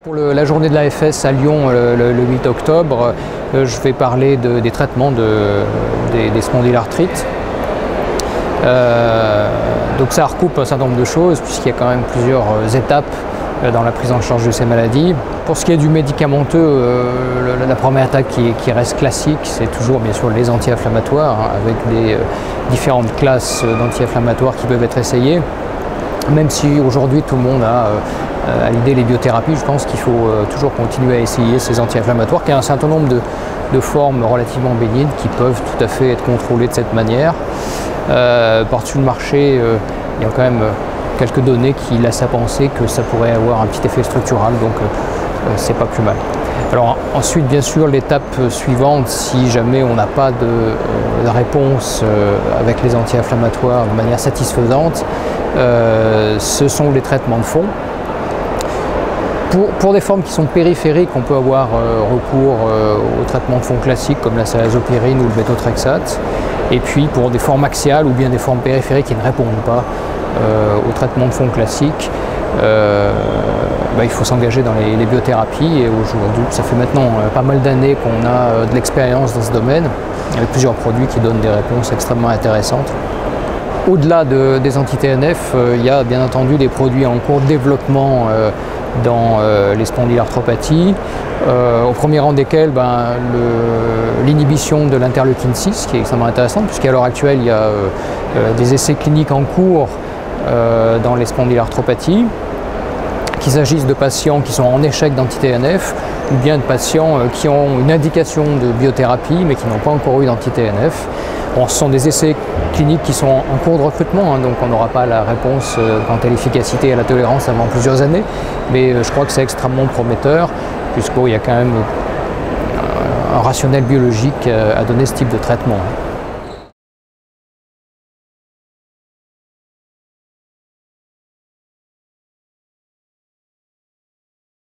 Pour la journée de l'AFS à Lyon le 8 octobre, je vais parler des traitements des spondylarthrites. Donc ça recoupe un certain nombre de choses puisqu'il y a quand même plusieurs étapes dans la prise en charge de ces maladies. Pour ce qui est du médicamenteux, la première attaque qui reste classique, c'est toujours bien sûr les anti-inflammatoires, avec des différentes classes d'anti-inflammatoires qui peuvent être essayées. Même si aujourd'hui tout le monde a à l'idée les biothérapies, je pense qu'il faut toujours continuer à essayer ces anti-inflammatoires, qui a un certain nombre de formes relativement bénignes qui peuvent tout à fait être contrôlées de cette manière. Par-dessus le marché, il y a quand même quelques données qui laissent à penser que ça pourrait avoir un petit effet structural, donc c'est pas plus mal. Alors ensuite, bien sûr, l'étape suivante, si jamais on n'a pas de réponse avec les anti-inflammatoires de manière satisfaisante, ce sont les traitements de fond. Pour des formes qui sont périphériques, on peut avoir recours aux traitements de fond classiques comme la cérazopyrine ou le méthotrexate. Et puis pour des formes axiales ou bien des formes périphériques qui ne répondent pas aux traitements de fond classiques, il faut s'engager dans les biothérapies. Et aujourd'hui, ça fait maintenant pas mal d'années qu'on a de l'expérience dans ce domaine, avec plusieurs produits qui donnent des réponses extrêmement intéressantes. Au-delà des anti-TNF, il y a bien entendu des produits en cours de développement dans les spondylarthropathies, au premier rang desquels l'inhibition de l'interleukine 6, qui est extrêmement intéressante, puisqu'à l'heure actuelle, il y a des essais cliniques en cours dans les spondylarthropathies, qu'il s'agisse de patients qui sont en échec d'anti-TNF, ou bien de patients qui ont une indication de biothérapie, mais qui n'ont pas encore eu d'anti-TNF. Bon, ce sont des essais cliniques qui sont en cours de recrutement, donc on n'aura pas la réponse quant à l'efficacité et à la tolérance avant plusieurs années, mais je crois que c'est extrêmement prometteur, puisqu'il y a quand même un rationnel biologique à donner ce type de traitement.